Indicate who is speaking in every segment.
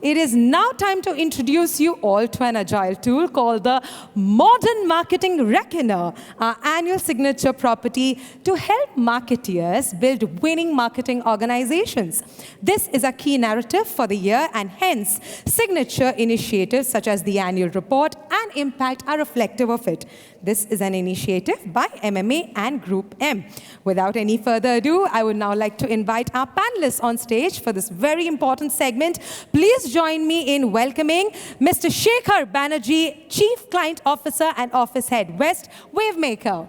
Speaker 1: It is now time to introduce you all to an agile tool called the Modern Marketing Reckoner, our annual signature property to help marketeers build winning marketing organizations. This is a key narrative for the year, and hence signature initiatives such as the annual report and impact are reflective of it. This is an initiative by MMA and Group M. Without any further ado, I would now like to invite our panelists on stage for this very important segment. Please join me in welcoming Mr. Shekhar Banerjee, Chief Client Officer and Office Head West, Wavemaker.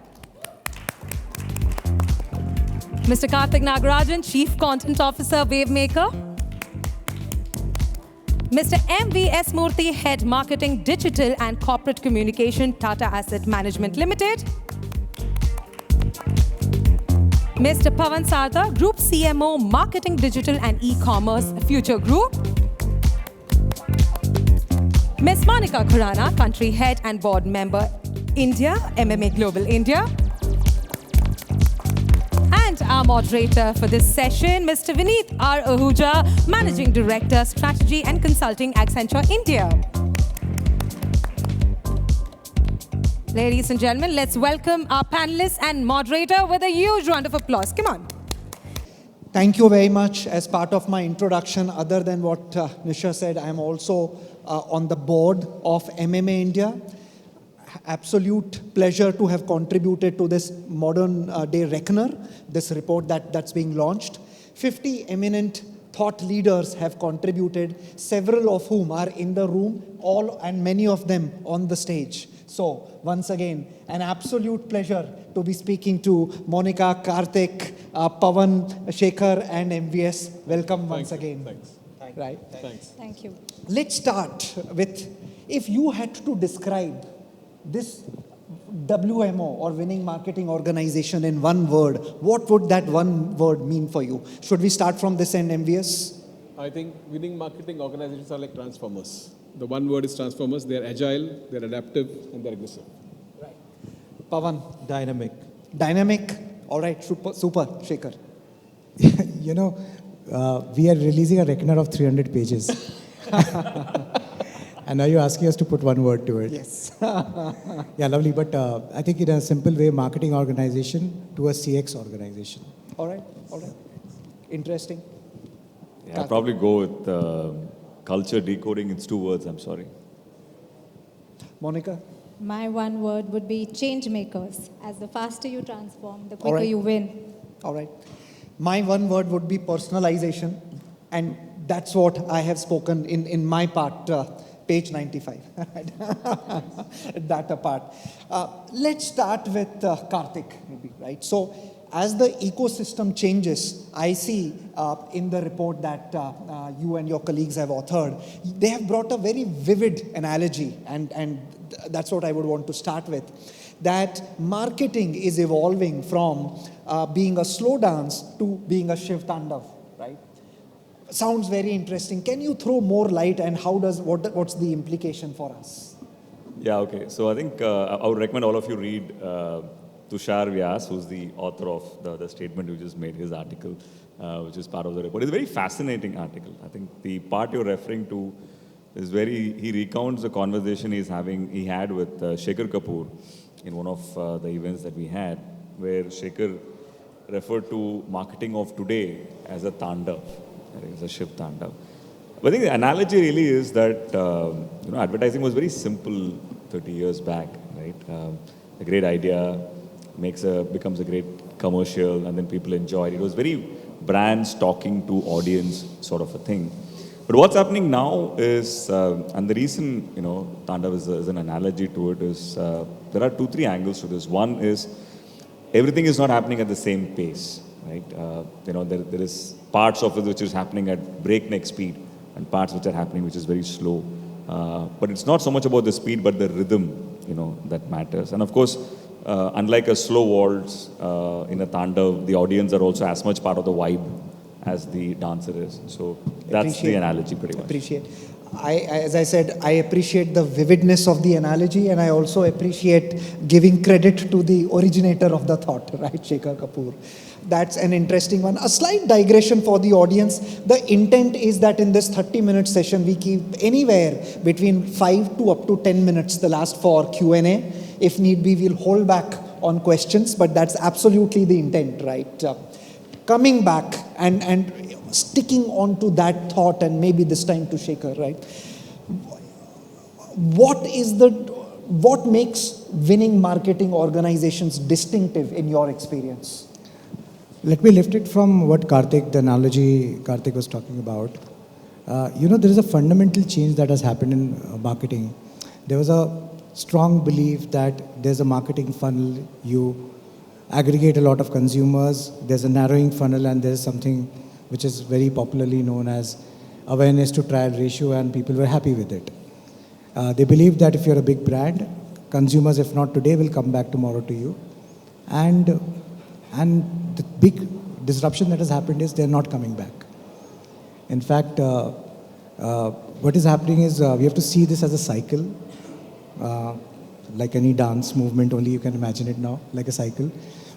Speaker 1: Mr. Karthik Nagarajan, Chief Content Officer, Wavemaker. Mr. M.V.S. Murthy, Head Marketing, Digital and Corporate Communication, Tata Asset Management Limited. Mr. Pawan Sarda, Group CMO, Marketing, Digital and E-Commerce, Future Group. Ms. Monica Khurana, Country Head and Board Member, India, MMA Global India. And our moderator for this session, Mr. Vineet R. Ahuja, Managing Director, Strategy and Consulting, Accenture India. Ladies and gentlemen, let's welcome our panelists and moderator with a huge round of applause. Come on.
Speaker 2: Thank you very much. As part of my introduction, other than what Nisha said, I am also on the board of MMA India. Absolute pleasure to have contributed to this modern day reckoner, this report that's being launched. 50 eminent thought leaders have contributed, several of whom are in the room, all and many of them on the stage. So once again, an absolute pleasure to be speaking to Monica, Karthik, Pawan, Shekhar and MVS. Welcome once again.
Speaker 3: Thanks.
Speaker 2: Right?
Speaker 3: Thanks.
Speaker 1: Thank you.
Speaker 2: Let's start with, if you had to describe this WMO or winning marketing organization in one word, what would that one word mean for you? Should we start from this end, MVS?
Speaker 3: I think winning marketing organizations are like transformers. The one word is transformers. They're agile, they're adaptive, and they're aggressive.
Speaker 2: Right. Pawan?
Speaker 4: Dynamic.
Speaker 2: Dynamic. All right, super, Shekhar.
Speaker 4: You know, we are releasing a reckoner of 300 pages. And now you're asking us to put one word to it.
Speaker 2: Yes.
Speaker 4: Yeah, lovely. But I think in a simple way, marketing organization to a CX organization.
Speaker 2: All right. Interesting.
Speaker 5: Yeah, I'll probably go with culture decoding. It's 2 words, I'm sorry.
Speaker 2: Monica?
Speaker 6: My one word would be change makers. As the faster you transform, the quicker
Speaker 2: right.
Speaker 6: you win.
Speaker 2: All right. My one word would be personalization. And that's what I have spoken in my part, page 95. That apart. Let's start with Karthik, maybe, right? So, as the ecosystem changes, I see in the report that you and your colleagues have authored, they have brought a very vivid analogy, and that's what I would want to start with, that marketing is evolving from being a slow dance to being a Shiv Tandav, right? Sounds very interesting. Can you throw more light, and what's the implication for us?
Speaker 5: Yeah, okay. So I think I would recommend all of you read Tushar Vyas, who's the author of the statement you just made, his article, which is part of the report. It's a very fascinating article. I think the part you're referring to is he recounts the conversation he had with Shekhar Kapoor in one of the events that we had, where Shekhar referred to marketing of today as a Tandav. It's a Shiv Tandav. But I think the analogy really is that advertising was very simple 30 years back, right? A great idea becomes a great commercial, and then people enjoy it. It was very brands talking to audience sort of a thing. But what's happening now is, and the reason Tandav is an analogy to it is there are 2-3 angles to this. One is everything is not happening at the same pace, right? There is parts of it which is happening at breakneck speed, and parts which are happening which is very slow. But it's not so much about the speed, but the rhythm, that matters. And of course, unlike a slow waltz in a Tandav, the audience are also as much part of the vibe as the dancer is. So that's the analogy pretty much.
Speaker 2: Appreciate. As I said, I appreciate the vividness of the analogy, and I also appreciate giving credit to the originator of the thought, right, Shekhar Kapur. That's an interesting one. A slight digression for the audience. The intent is that in this 30-minute session, we keep anywhere between 5 to up to 10 minutes, the last for Q&A. If need be, we'll hold back on questions, but that's absolutely the intent, right? Coming back and sticking on to that thought, and maybe this time to Shekhar, right? What makes winning marketing organizations distinctive in your experience?
Speaker 4: Let me lift it from what Karthik, the analogy Karthik was talking about. There is a fundamental change that has happened in marketing. There was a strong belief that there's a marketing funnel, you aggregate a lot of consumers, there's a narrowing funnel, and there's something which is very popularly known as awareness to trial ratio, and people were happy with it. They believe that if you're a big brand, consumers, if not today, will come back tomorrow to you. And the big disruption that has happened is they're not coming back. In fact, what is happening is we have to see this as a cycle. Like any dance movement, only you can imagine it now, like a cycle,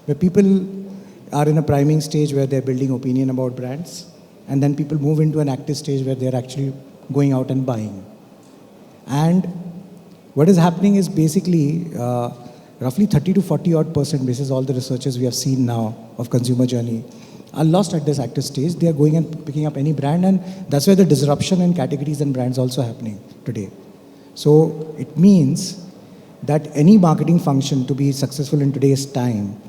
Speaker 4: where people are in a priming stage where they're building opinion about brands, and then people move into an active stage where they're actually going out and buying. And what is happening is basically roughly 30 to 40 odd %, basis all the researches we have seen now of consumer journey, are lost at this active stage. They are going and picking up any brand, and that's where the disruption in categories and brands also happening today. So it means that any marketing function to be successful in today's time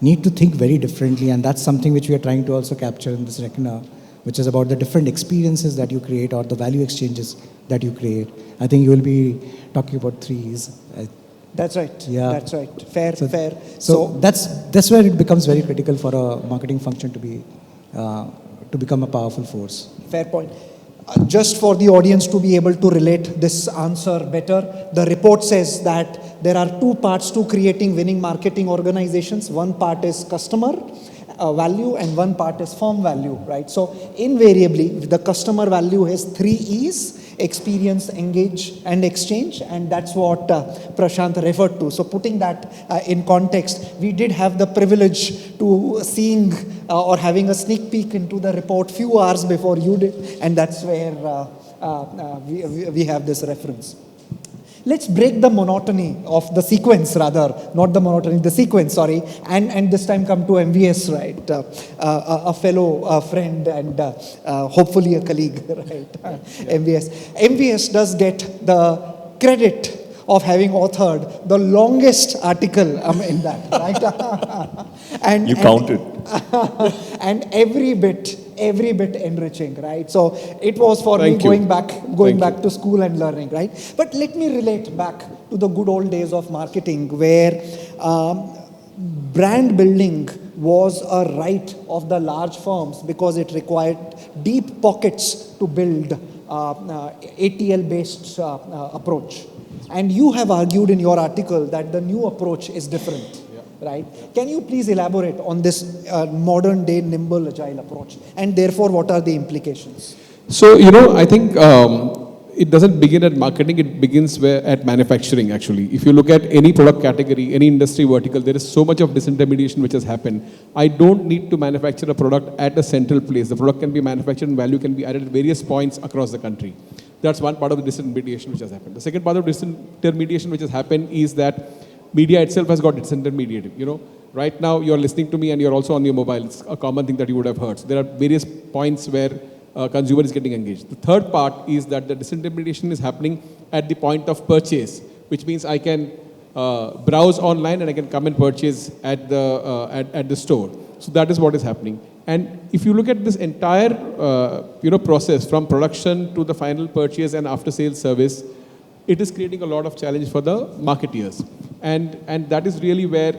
Speaker 4: need to think very differently, and that's something which we are trying to also capture in this Reckoner, which is about the different experiences that you create or the value exchanges that you create. I think you will be talking about threes.
Speaker 2: That's right.
Speaker 4: Yeah.
Speaker 2: That's right. Fair.
Speaker 4: So that's where it becomes very critical for a marketing function to be to become a powerful force.
Speaker 2: Fair point. Just for the audience to be able to relate this answer better, the report says that there are two parts to creating winning marketing organizations. One part is customer value and one part is firm value, right? So invariably, the customer value has 3 E's: experience, engage, and exchange, and that's what Prashant referred to. So putting that in context, we did have the privilege to seeing or having a sneak peek into the report few hours before you did, and that's where we have this reference. Let's break the monotony of the sequence, rather, not the monotony, the sequence, sorry, and this time come to MVS, right? A fellow friend and hopefully a colleague, right? MVS. MVS does get the credit of having authored the longest article in that, right? and
Speaker 5: You counted.
Speaker 2: and every bit enriching, right? So it was for
Speaker 3: Thank
Speaker 2: me
Speaker 3: you.
Speaker 2: going back to school and learning, right? But let me relate back to the good old days of marketing, where brand building was a right of the large firms because it required deep pockets to build ATL-based approach. And you have argued in your article that the new approach is different. Right? Can you please elaborate on this modern day nimble agile approach, and therefore what are the implications?
Speaker 3: So, I think it doesn't begin at marketing, it begins at manufacturing actually. If you look at any product category, any industry vertical, there is so much of disintermediation which has happened. I don't need to manufacture a product at a central place. The product can be manufactured and value can be added at various points across the country. That's one part of the disintermediation which has happened. The second part of disintermediation which has happened is that media itself has got disintermediated. Right now you're listening to me and you're also on your mobile. It's a common thing that you would have heard. So there are various points where consumer is getting engaged. The third part is that the disintermediation is happening at the point of purchase, which means I can browse online and I can come and purchase at the store. So that is what is happening. And if you look at this entire process from production to the final purchase and after sales service, it is creating a lot of challenge for the marketeers. And that is really where,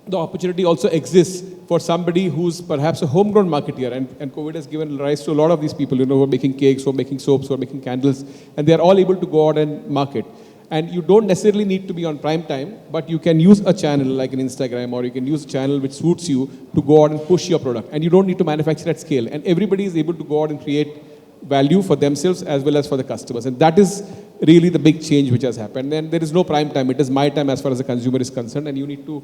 Speaker 3: the opportunity also exists for somebody who's perhaps a homegrown marketeer. And COVID has given rise to a lot of these people, who are making cakes, who are making soaps, who are making candles, and they are all able to go out and market. And you don't necessarily need to be on prime time, but you can use a channel like an Instagram, or you can use a channel which suits you to go out and push your product. And you don't need to manufacture at scale. And everybody is able to go out and create value for themselves as well as for the customers. And that is really the big change which has happened. And there is no prime time. It is my time as far as the consumer is concerned. And you need to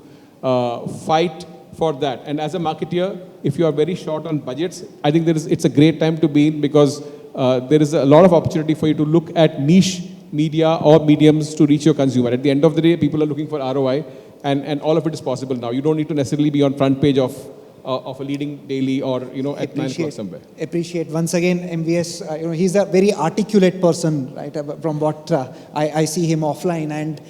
Speaker 3: fight for that. And as a marketeer, if you are very short on budgets, I think it's a great time to be in, because there is a lot of opportunity for you to look at niche media or mediums to reach your consumer. At the end of the day, people are looking for ROI, and all of it is possible now. You don't need to necessarily be on front page of a leading daily or at 9 o'clock somewhere.
Speaker 2: Appreciate once again MVS. He's a very articulate person, right? From what I see him offline, and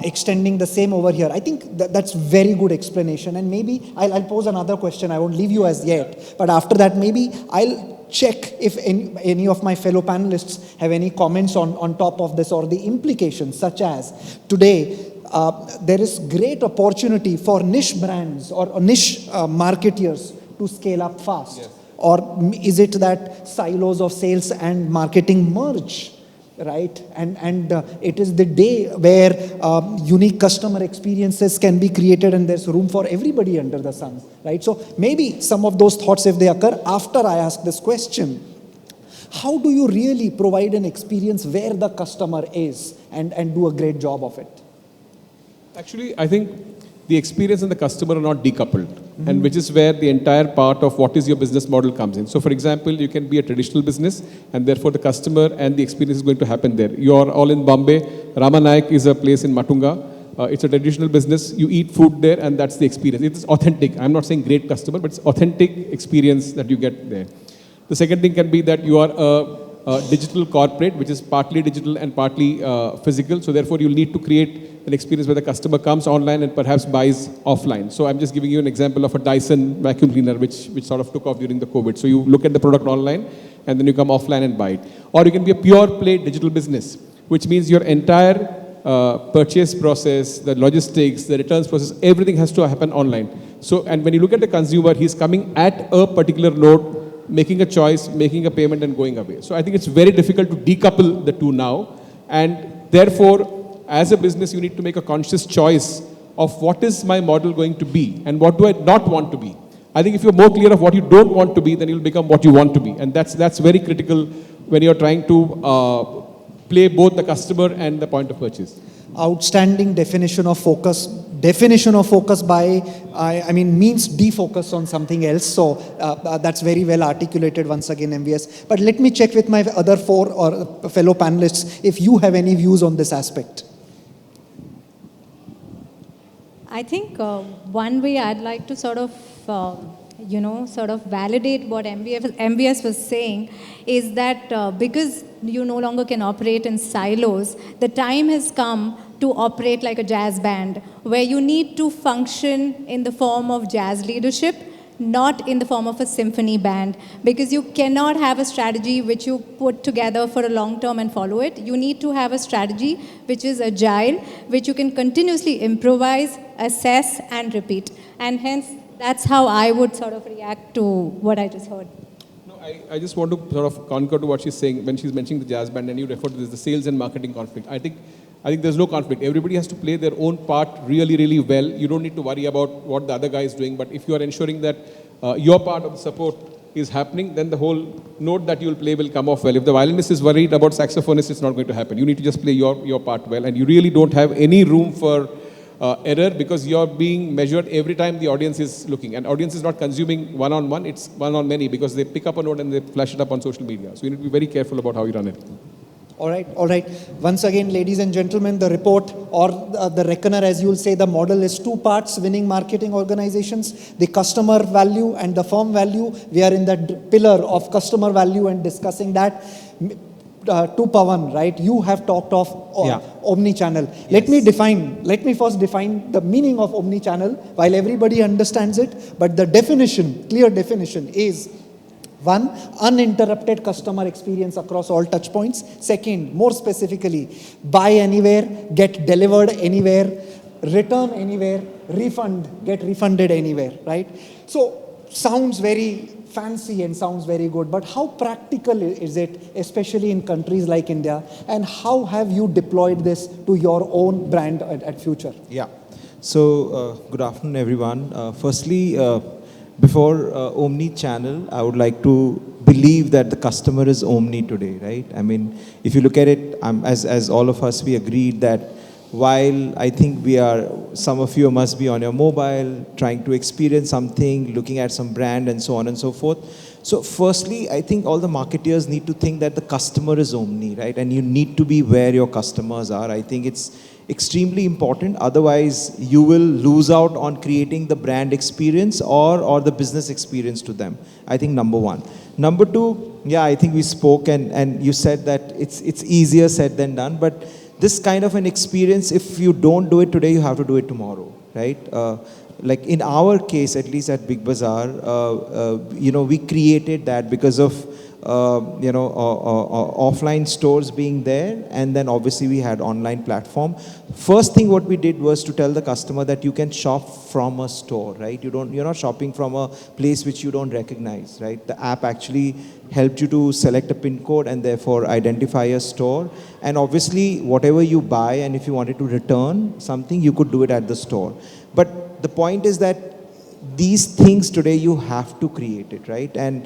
Speaker 2: extending the same over here. I think that's very good explanation. And maybe I'll pose another question. I won't leave you as yet, but after that maybe I'll check if any of my fellow panelists have any comments on top of this, or the implications, such as today. There is great opportunity for niche brands or niche marketeers to scale up fast. Yes. Or is it that silos of sales and marketing merge, right? And it is the day where unique customer experiences can be created, and there's room for everybody under the sun, right? So maybe some of those thoughts, if they occur after I ask this question, how do you really provide an experience where the customer is and do a great job of it?
Speaker 3: Actually, I think the experience and the customer are not decoupled, and which is where the entire part of what is your business model comes in. So, for example, you can be a traditional business, and therefore the customer and the experience is going to happen there. You are all in Bombay. Ramanayak is a place in Matunga. It's a traditional business. You eat food there, and that's the experience. It is authentic. I'm not saying great customer, but it's authentic experience that you get there. The second thing can be that you are a digital corporate, which is partly digital and partly physical. So therefore, you'll need to create an experience where the customer comes online and perhaps buys offline. So I'm just giving you an example of a Dyson vacuum cleaner, which sort of took off during the COVID. So you look at the product online, and then you come offline and buy it. Or you can be a pure play digital business, which means your entire purchase process, the logistics, the returns process, everything has to happen online. So, and when you look at the consumer, he's coming at a particular node, making a choice, making a payment, and going away. So I think it's very difficult to decouple the two now. And therefore, as a business, you need to make a conscious choice of what is my model going to be and what do I not want to be. I think if you're more clear of what you don't want to be, then you'll become what you want to be. And that's very critical when you're trying to play both the customer and the point of purchase.
Speaker 2: Outstanding definition of focus. Definition of focus by, I mean, means defocus on something else. So that's very well articulated once again, MVS. But let me check with my other four or fellow panelists if you have any views on this aspect.
Speaker 6: I think one way I'd like to sort of validate what MVS was saying is that because you no longer can operate in silos, the time has come to operate like a jazz band, where you need to function in the form of jazz leadership, not in the form of a symphony band, because you cannot have a strategy which you put together for a long term and follow it. You need to have a strategy which is agile, which you can continuously improvise, assess, and repeat. And hence, that's how I would sort of react to what I just heard.
Speaker 3: No, I just want to sort of concur to what she's saying when she's mentioning the jazz band, and you refer to this, the sales and marketing conflict. I think there's no conflict. Everybody has to play their own part really, really well. You don't need to worry about what the other guy is doing. But if you are ensuring that your part of the support is happening, then the whole note that you'll play will come off well. If the violinist is worried about saxophonist, it's not going to happen. You need to just play your part well. And you really don't have any room for error, because you're being measured every time the audience is looking. And audience is not consuming one-on-one, it's one-on-many, because they pick up a note and they flash it up on social media. So you need to be very careful about how you run it.
Speaker 2: All right. Once again, ladies and gentlemen, the report or the reckoner, as you'll say, the model is two parts: winning marketing organizations, the customer value and the firm value. We are in that pillar of customer value and discussing that. To Pawan, right? You have talked of omni-channel. Yes. Let me first define the meaning of omni-channel, while everybody understands it. But the definition, clear definition is: one, uninterrupted customer experience across all touch points. Second, more specifically, buy anywhere, get delivered anywhere, return anywhere, get refunded anywhere, right? So, sounds very fancy and sounds very good, but how practical is it, especially in countries like India? And how have you deployed this to your own brand at Future?
Speaker 7: Yeah. So, good afternoon, everyone. Firstly, before omni-channel, I would like to believe that the customer is omni today, right? I mean, if you look at it, as all of us, we agreed that while I think some of you must be on your mobile, trying to experience something, looking at some brand and so on and so forth. So firstly, I think all the marketeers need to think that the customer is omni, right? And you need to be where your customers are. I think it's extremely important. Otherwise, you will lose out on creating the brand experience or the business experience to them. I think number one. Number two, yeah, I think we spoke and you said that it's easier said than done, but this kind of an experience, if you don't do it today, you have to do it tomorrow, right? Like in our case, at least at Big Bazaar, we created that because of offline stores being there, and then obviously we had online platform. First thing what we did was to tell the customer that you can shop from a store, right? You're not shopping from a place which you don't recognize, right? The app actually helped you to select a pin code and therefore identify a store. And obviously whatever you buy, and if you wanted to return something, you could do it at the store. But the point is that these things today you have to create it, right? And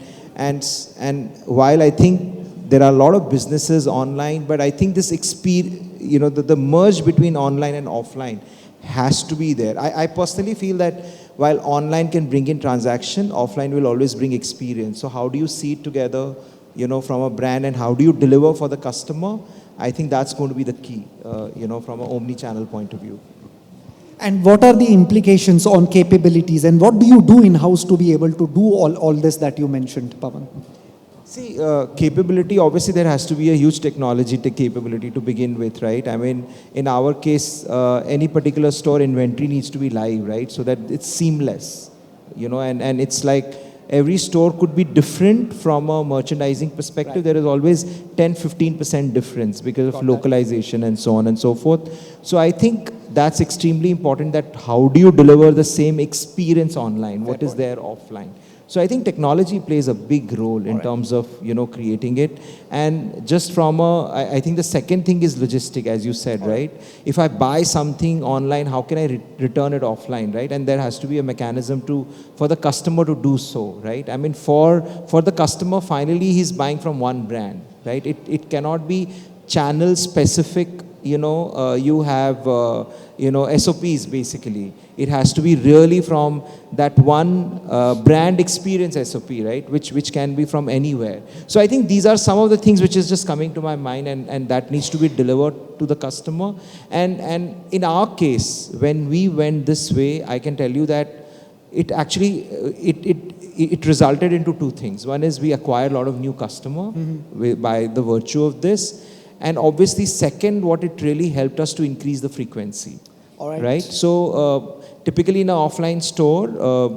Speaker 7: while I think there are a lot of businesses online, but I think this experience, the merge between online and offline has to be there. I personally feel that while online can bring in transaction, offline will always bring experience. So how do you see it together, from a brand, and how do you deliver for the customer? I think that's going to be the key, from an omni-channel point of view.
Speaker 2: And what are the implications on capabilities, and what do you do in-house to be able to do all this that you mentioned, Pawan?
Speaker 7: See, capability, obviously there has to be a huge technology capability to begin with, right? I mean, in our case, any particular store inventory needs to be live, right? So that it's seamless, and it's like every store could be different from a merchandising perspective. Right. There is always 10-15% difference because of localization and so on and so forth. So I think that's extremely important, that how do you deliver the same experience online? What is there offline? So I think technology plays a big role in terms of, creating it. And just from I think the second thing is logistic, as you said, right? If I buy something online, how can I return it offline, right? And there has to be a mechanism for the customer to do so, right? I mean, for the customer, finally, he's buying from one brand, right? It cannot be channel specific. You have, SOPs basically. It has to be really from that one brand experience SOP, right? Which can be from anywhere. So I think these are some of the things which is just coming to my mind, and that needs to be delivered to the customer. And in our case, when we went this way, I can tell you that it actually, it resulted into two things. One is we acquired a lot of new customer by the virtue of this. And obviously, second, what it really helped us to increase the frequency. All right. Right? So, typically in an offline store,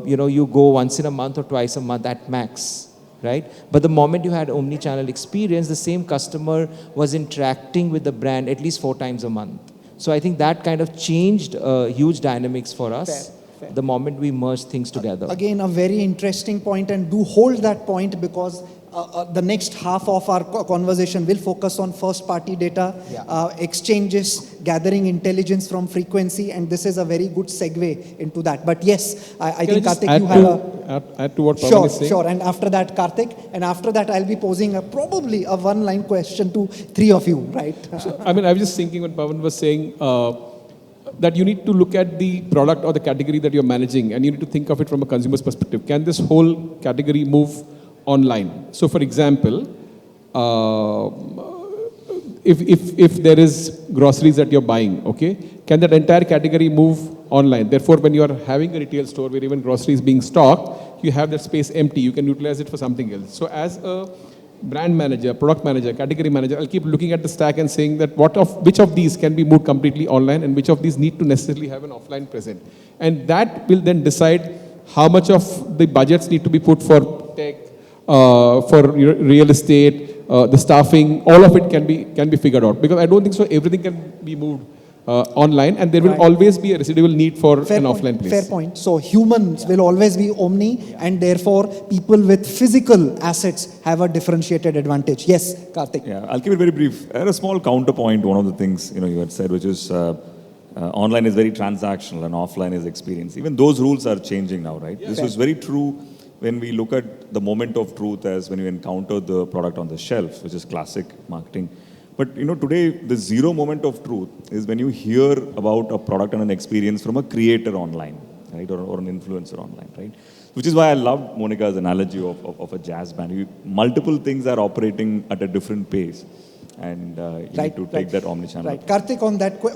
Speaker 7: you go once in a month or twice a month at max, right? But the moment you had omni-channel experience, the same customer was interacting with the brand at least 4 times a month. So I think that kind of changed huge dynamics for us. Fair. The moment we merged things together.
Speaker 2: Again, a very interesting point, and do hold that point, because the next half of our conversation will focus on first-party data, exchanges, gathering intelligence from frequency, and this is a very good segue into that. But yes, I think, Karthik, you have
Speaker 3: add to what Pawan is saying?
Speaker 2: Sure, and after that, Karthik, and after that, I'll be posing probably a one-line question to 3 of you, right?
Speaker 3: So, I was just thinking when Pawan was saying that you need to look at the product or the category that you're managing, and you need to think of it from a consumer's perspective. Can this whole category move online? So for example, if there is groceries that you're buying, okay, can that entire category move online? Therefore, when you're having a retail store where even groceries being stocked, you have that space empty, you can utilize it for something else. So as a brand manager, product manager, category manager, I'll keep looking at the stack and saying that which of these can be moved completely online and which of these need to necessarily have an offline present. And that will then decide how much of the budgets need to be put for tech, for real estate, the staffing, all of it can be figured out. Because I don't think so everything can be moved online, and there will
Speaker 2: Right.
Speaker 3: always be a residual need for
Speaker 2: Fair
Speaker 3: an
Speaker 2: point,
Speaker 3: offline place.
Speaker 2: Fair point. So humans will always be omni, and therefore people with physical assets have a differentiated advantage. Yes, Karthik.
Speaker 5: Yeah, I'll keep it very brief. I had a small counterpoint. One of the things you had said, which is online is very transactional and offline is experience. Even those rules are changing now, right? This was very true when we look at the moment of truth as when you encounter the product on the shelf, which is classic marketing. But today the zero moment of truth is when you hear about a product and an experience from a creator online, right, or an influencer online, right? Which is why I love Monica's analogy of a jazz band. Multiple things are operating at a different pace, and you need to take that omnichannel.
Speaker 2: Right, Karthik.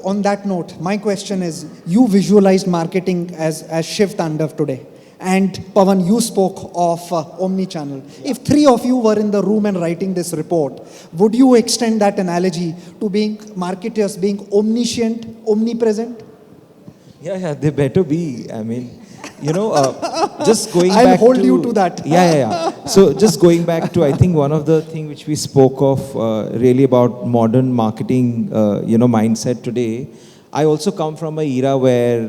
Speaker 2: On that note, my question is: you visualized marketing as Shiv Tandav today, and Pawan, you spoke of omnichannel. If three of you were in the room and writing this report, would you extend that analogy to being marketers being omniscient, omnipresent?
Speaker 7: Yeah, they better be. I mean, just going
Speaker 2: I'll
Speaker 7: back
Speaker 2: hold you to that.
Speaker 7: Yeah. So just going back to, I think one of the things which we spoke of really about modern marketing, mindset today. I also come from an era where,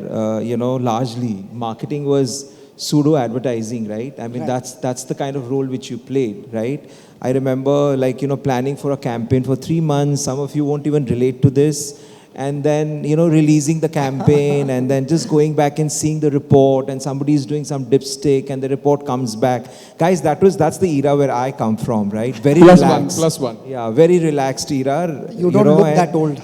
Speaker 7: largely marketing was pseudo advertising, right? I mean, that's the kind of role which you played, right? I remember planning for a campaign for 3 months. Some of you won't even relate to this. And then, releasing the campaign and then just going back and seeing the report, and somebody is doing some dipstick and the report comes back. Guys, that's the era where I come from, right? Very relaxed.
Speaker 3: Plus one.
Speaker 7: Yeah, very relaxed era.
Speaker 2: You don't look that old.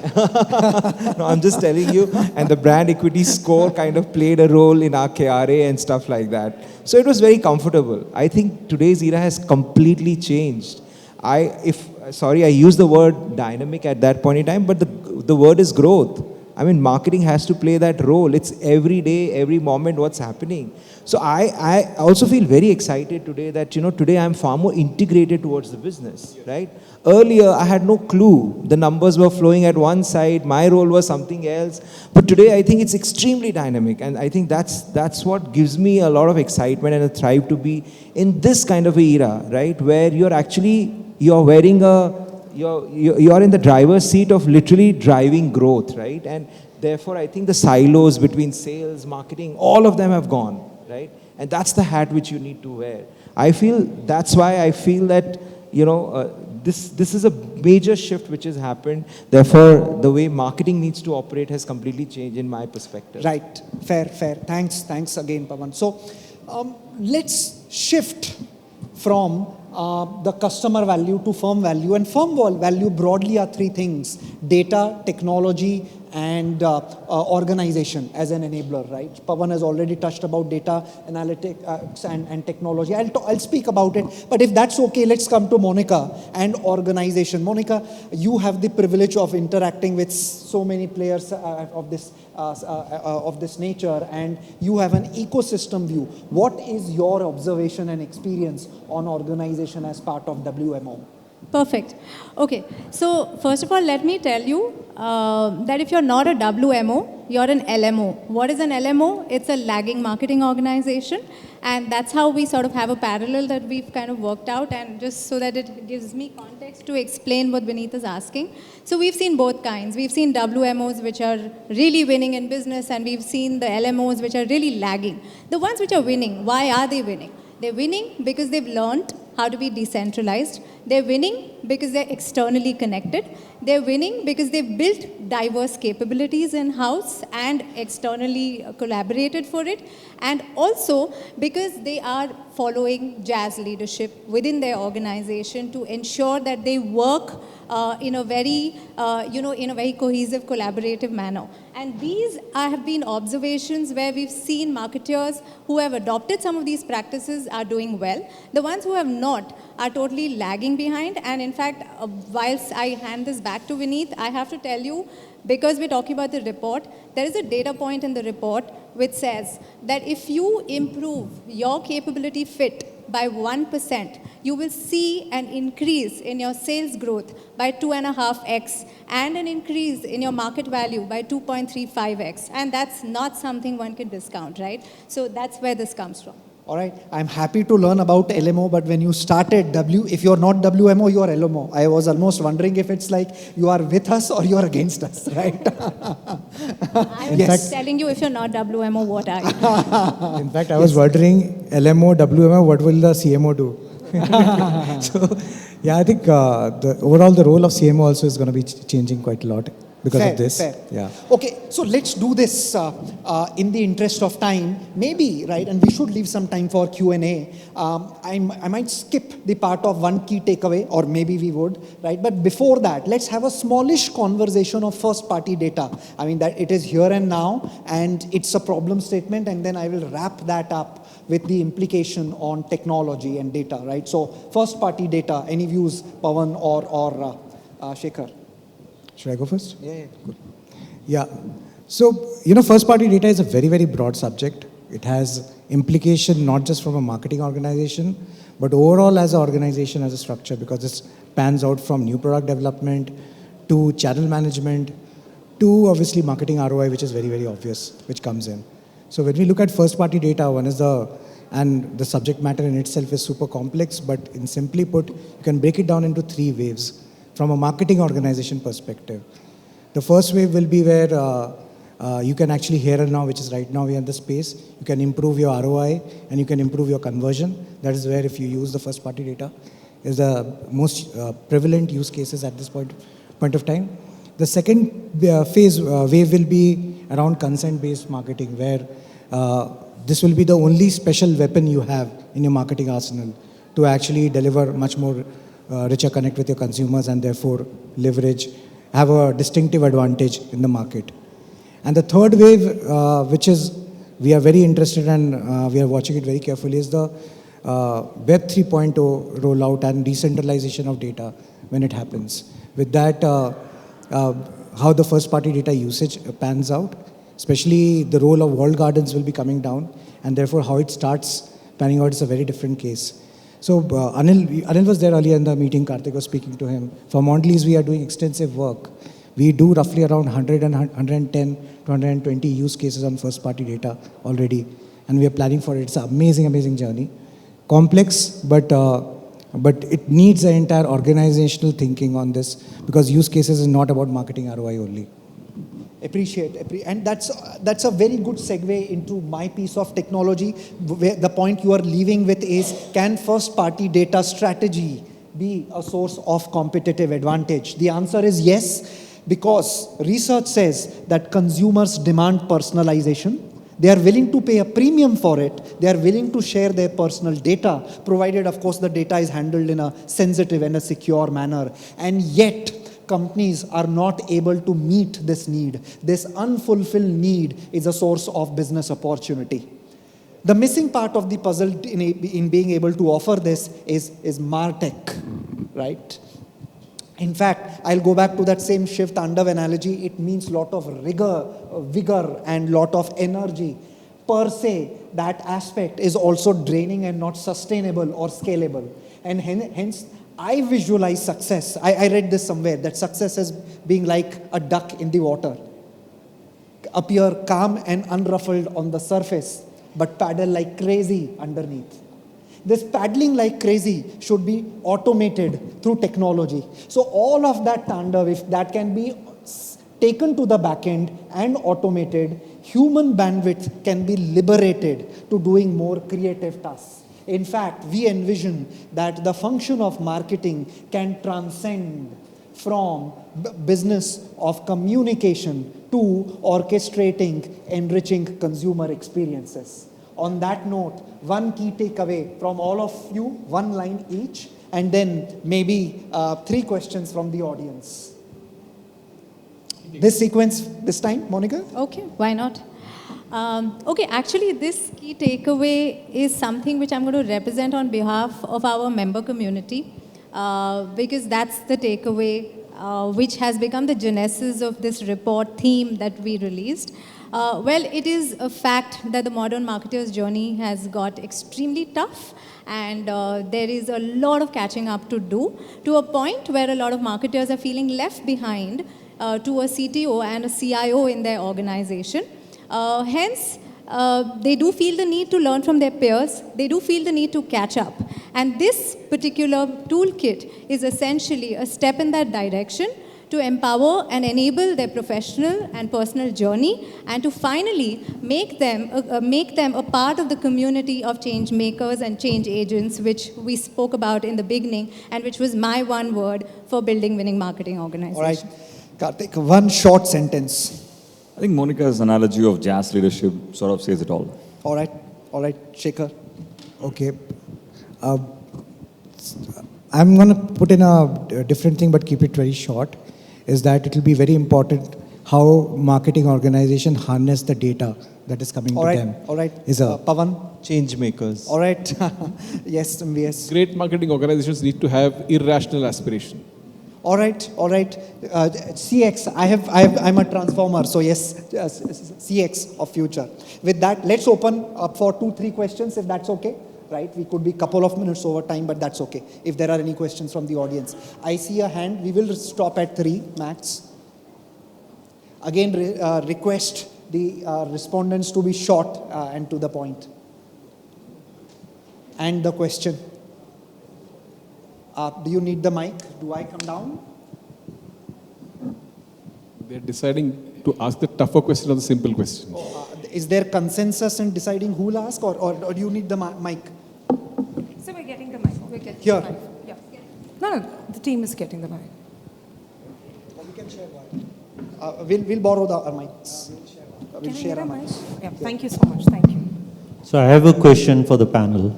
Speaker 7: No, I'm just telling you. And the brand equity score kind of played a role in our KRA and stuff like that. So it was very comfortable. I think today's era has completely changed. I used the word dynamic at that point in time, but the word is growth. I mean, marketing has to play that role. It's every day, every moment what's happening. So I also feel very excited today that, today I'm far more integrated towards the business, right? Earlier, I had no clue. The numbers were flowing at one side. My role was something else. But today, I think it's extremely dynamic. And I think that's what gives me a lot of excitement and a thrive to be in this kind of a era, right? Where you're wearing you're in the driver's seat of literally driving growth, right? And therefore, I think the silos between sales, marketing, all of them have gone, right? And that's the hat which you need to wear. That's why I feel that, this is a major shift which has happened. Therefore, the way marketing needs to operate has completely changed in my perspective.
Speaker 2: Right, fair. Thanks again, Pawan. So let's shift from the customer value to firm value. And firm value broadly are three things: data, technology, and organization as an enabler, right? Pawan has already touched about data analytics and technology. I'll speak about it, but if that's okay, let's come to Monica and organization. Monica, you have the privilege of interacting with so many players of this nature, and you have an ecosystem view. What is your observation and experience on organization as part of WMO?
Speaker 6: Perfect. Okay. So first of all, let me tell you that if you're not a WMO, you're an LMO. What is an LMO? It's a lagging marketing organization. And that's how we sort of have a parallel that we've kind of worked out, and just so that it gives me context to explain what Vineet is asking. So we've seen both kinds. We've seen WMOs which are really winning in business, and we've seen the LMOs which are really lagging. The ones which are winning, why are they winning? They're winning because they've learned how to be decentralized. They're winning because they're externally connected. They're winning because they've built diverse capabilities in-house and externally collaborated for it. And also because they are following Jazz leadership within their organization to ensure that they work in a very cohesive, collaborative manner. And these have been observations where we've seen marketers who have adopted some of these practices are doing well. The ones who have not are totally lagging behind. And in fact, whilst I hand this back to Vineet, I have to tell you, because we're talking about the report, there is a data point in the report which says that if you improve your capability fit by 1%, you will see an increase in your sales growth by 2.5x and an increase in your market value by 2.35x. And that's not something one can discount, right? So that's where this comes from.
Speaker 2: All right, I'm happy to learn about LMO, but when you started if you're not WMO, you're LMO. I was almost wondering if it's like you are with us or you're against us, right?
Speaker 6: I was just telling you, if you're not WMO, what are you?
Speaker 4: In fact, I was wondering, LMO, WMO, what will the CMO do? So, yeah, I think the overall the role of CMO also is going to be changing quite a lot because of this.
Speaker 2: Fair.
Speaker 4: Yeah.
Speaker 2: Okay, so let's do this in the interest of time, maybe, right? And we should leave some time for Q&A. I might skip the part of one key takeaway, or maybe we would, right? But before that, let's have a smallish conversation of first-party data. I mean, that it is here and now, and it's a problem statement, and then I will wrap that up with the implication on technology and data, right? So first-party data, any views, Pawan or Shekhar?
Speaker 4: Should I go first?
Speaker 2: Yeah.
Speaker 4: Good. Yeah. So, first party data is a very, very broad subject. It has implication not just from a marketing organization, but overall as an organization, as a structure, because it pans out from new product development to channel management to obviously marketing ROI, which is very, very obvious, which comes in. So when we look at first party data, and the subject matter in itself is super complex, but in simply put, you can break it down into 3 waves. From a marketing organization perspective, the first wave will be where you can actually here and now, which is right now we are in the space, you can improve your ROI and you can improve your conversion. That is where if you use the first party data is the most prevalent use cases at this point of time. The second wave will be around consent-based marketing, where this will be the only special weapon you have in your marketing arsenal to actually deliver much more richer connect with your consumers and therefore have a distinctive advantage in the market. And the third wave, which is we are very interested and we are watching it very carefully, is the Web 3.0 rollout and decentralization of data when it happens. With that, how the first party data usage pans out, especially the role of walled gardens will be coming down, and therefore how it starts panning out is a very different case. So Anil was there earlier in the meeting, Karthik was speaking to him. For Mondelez, we are doing extensive work. We do roughly around 110 to 120 use cases on first party data already, and we are planning for it. It's an amazing, amazing journey. Complex, but it needs an entire organizational thinking on this, because use cases is not about marketing ROI only.
Speaker 2: And that's a very good segue into my piece of technology. Where the point you are leaving with is, can first party data strategy be a source of competitive advantage? The answer is yes, because research says that consumers demand personalization. They are willing to pay a premium for it. They are willing to share their personal data, provided, of course, the data is handled in a sensitive and a secure manner. And yet, companies are not able to meet this need. This unfulfilled need is a source of business opportunity. The missing part of the puzzle in being able to offer this is MarTech, right? In fact, I'll go back to that same Shiv Tandav analogy. It means lot of rigor, vigor, and lot of energy. Per se, that aspect is also draining and not sustainable or scalable. And hence, I visualize success. I read this somewhere, that success as being like a duck in the water. Appear calm and unruffled on the surface, but paddle like crazy underneath. This paddling like crazy should be automated through technology. So all of that, Tandav, if that can be taken to the back end and automated, human bandwidth can be liberated to doing more creative tasks. In fact, we envision that the function of marketing can transcend from business of communication to orchestrating enriching consumer experiences. On that note, one key takeaway from all of you, one line each, and then maybe 3 questions from the audience. This sequence this time, Monica?
Speaker 6: Okay, why not? Okay, actually this key takeaway is something which I'm going to represent on behalf of our member community, because that's the takeaway which has become the genesis of this report theme that we released. Well, it is a fact that the modern marketer's journey has got extremely tough, and there is a lot of catching up to do, to a point where a lot of marketers are feeling left behind to a CTO and a CIO in their organization. Hence, they do feel the need to learn from their peers. They do feel the need to catch up. And this particular toolkit is essentially a step in that direction to empower and enable their professional and personal journey, and to finally make them a part of the community of change makers and change agents, which we spoke about in the beginning, and which was my one word for building winning marketing organizations.
Speaker 2: All right, Karthik, one short sentence.
Speaker 5: I think Monica's analogy of jazz leadership sort of says it all.
Speaker 2: All right, Shekhar.
Speaker 4: Okay. I'm going to put in a different thing, but keep it very short. Is that it will be very important how marketing organization harness the data that is coming to them.
Speaker 2: All right.
Speaker 4: Is a
Speaker 2: Pavan.
Speaker 7: Change makers.
Speaker 2: All right. Yes, MVS.
Speaker 3: Great marketing organizations need to have irrational aspiration.
Speaker 2: All right. CX. I'm a transformer. So yes, CX of future. With that, let's open up for 2-3 questions, if that's okay. Right, we could be a couple of minutes over time, but that's okay. If there are any questions from the audience. I see a hand. We will stop at 3 max. Again, request the respondents to be short and to the point. And the question. Do you need the mic? Do I come down?
Speaker 3: They're deciding to ask the tougher question or the simple question.
Speaker 2: Is there consensus in deciding who will ask, or do you need the mic?
Speaker 1: So we're getting the mic. We're getting
Speaker 2: Here.
Speaker 1: the mic. Yeah. No, the team is getting the mic.
Speaker 2: We can share one. We'll borrow the mics. We'll
Speaker 1: Can I
Speaker 2: share
Speaker 1: get a
Speaker 2: our
Speaker 1: mic?
Speaker 2: mics.
Speaker 1: Yeah. Thank you so much. Thank you.
Speaker 8: So I have a question for the panel.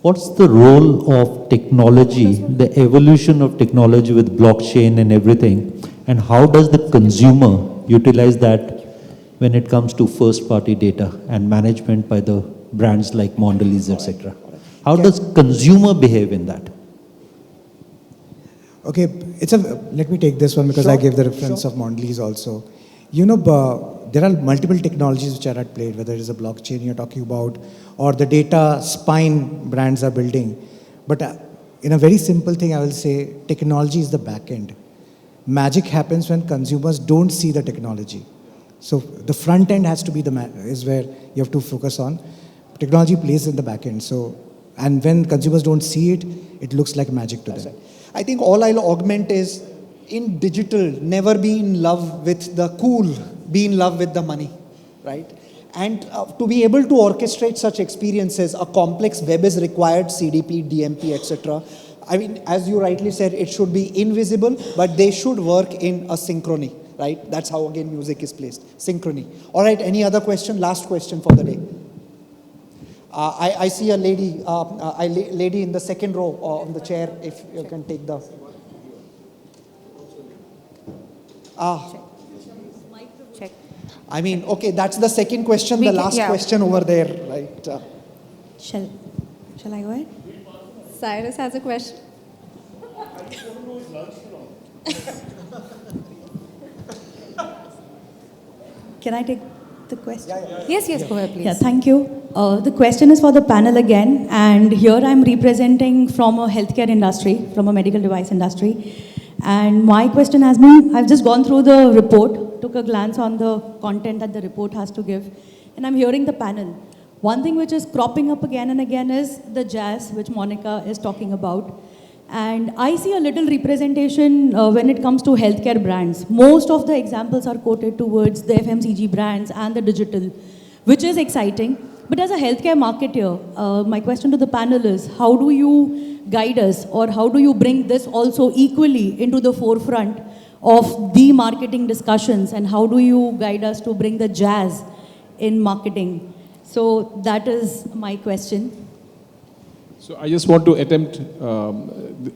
Speaker 8: What's the role of technology, the evolution of technology with blockchain and everything, and how does the consumer utilize that when it comes to first-party data and management by the brands like Mondelez, etc.? How does consumer behave in that?
Speaker 4: Okay, let me take this one because I gave the reference of Mondelez also. You know, there are multiple technologies which are at play, whether it is a blockchain you're talking about or the data spine brands are building. But in a very simple thing, I will say technology is the back end. Magic happens when consumers don't see the technology. So the front end has to be is where you have to focus on. Technology plays in the back end. So, and when consumers don't see it, it looks like magic to them.
Speaker 2: I think all I'll augment is, in digital, never be in love with the cool, be in love with the money, right? And to be able to orchestrate such experiences, a complex web is required, CDP, DMP, etc. I mean, as you rightly said, it should be invisible, but they should work in a synchrony, right? That's how, again, music is placed, synchrony. All right, any other question? Last question for the day. I see a lady, lady in the second row on the chair, if you can take the...
Speaker 1: Check.
Speaker 2: I mean, okay, that's the second question, the last question over there, right?
Speaker 9: Shall I go ahead?
Speaker 6: Cyrus has a question.
Speaker 9: Can I take the question?
Speaker 1: Yes, go ahead, please.
Speaker 9: Yeah, thank you. The question is for the panel again, and here I'm representing from a healthcare industry, from a medical device industry. And my question has been, I've just gone through the report, took a glance on the content that the report has to give, and I'm hearing the panel. One thing which is cropping up again and again is the jazz, which Monica is talking about. And I see a little representation when it comes to healthcare brands. Most of the examples are quoted towards the FMCG brands and the digital, which is exciting. But as a healthcare marketer, my question to the panel is, how do you guide us, or how do you bring this also equally into the forefront of the marketing discussions, and how do you guide us to bring the jazz in marketing? So that is my question.
Speaker 3: So I just want to attempt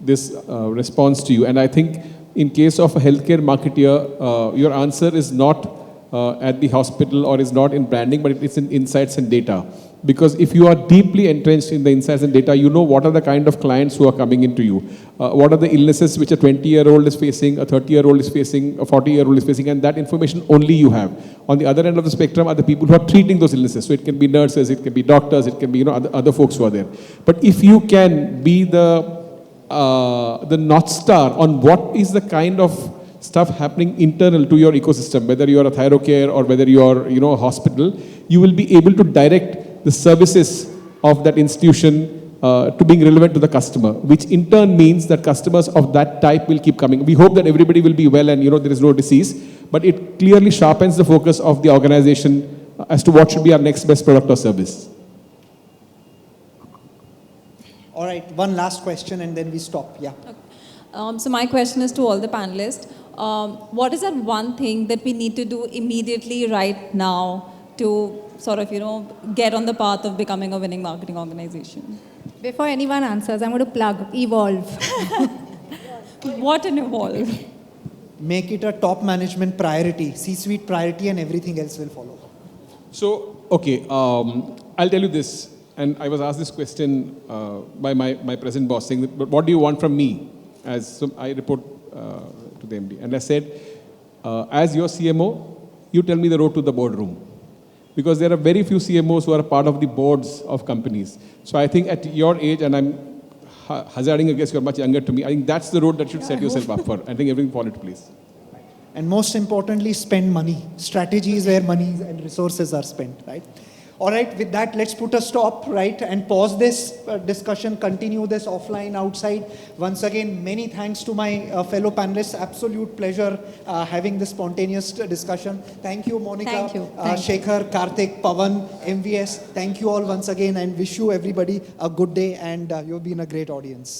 Speaker 3: this response to you. And I think in case of a healthcare marketeer, your answer is not at the hospital or is not in branding, but it's in insights and data. Because if you are deeply entrenched in the insights and data, you know what are the kind of clients who are coming into you. What are the illnesses which a 20-year-old is facing, a 30-year-old is facing, a 40-year-old is facing, and that information only you have. On the other end of the spectrum are the people who are treating those illnesses. So it can be nurses, it can be doctors, it can be other folks who are there. But if you can be the North Star on what is the kind of stuff happening internal to your ecosystem, whether you are a thyrocare or whether you are, a hospital, you will be able to direct the services of that institution to being relevant to the customer, which in turn means that customers of that type will keep coming. We hope that everybody will be well and there is no disease, but it clearly sharpens the focus of the organization as to what should be our next best product or service.
Speaker 2: All right, one last question and then we stop. Yeah.
Speaker 10: So my question is to all the panelists. What is that one thing that we need to do immediately right now to sort of, get on the path of becoming a winning marketing organization?
Speaker 6: Before anyone answers, I'm going to plug Evolve.
Speaker 10: What an Evolve?
Speaker 2: Make it a top management priority, C-suite priority, and everything else will follow.
Speaker 3: So, okay, I'll tell you this, and I was asked this question by my present boss, saying, but what do you want from me? So I report to the MD, and I said, as your CMO, you tell me the road to the boardroom. Because there are very few CMOs who are a part of the boards of companies. So I think at your age, and I'm hazarding a guess, you're much younger to me, I think that's the road that should set yourself up for. I think everything fall into place.
Speaker 2: And most importantly, spend money. Strategy is where money and resources are spent, right? All right, with that, let's put a stop, right, and pause this discussion, continue this offline, outside. Once again, many thanks to my fellow panelists. Absolute pleasure having this spontaneous discussion. Thank you, Monica,
Speaker 6: Thank you.
Speaker 2: Shekhar, Karthik, Pawan, MVS. Thank you all once again and wish you everybody a good day, and you've been a great audience.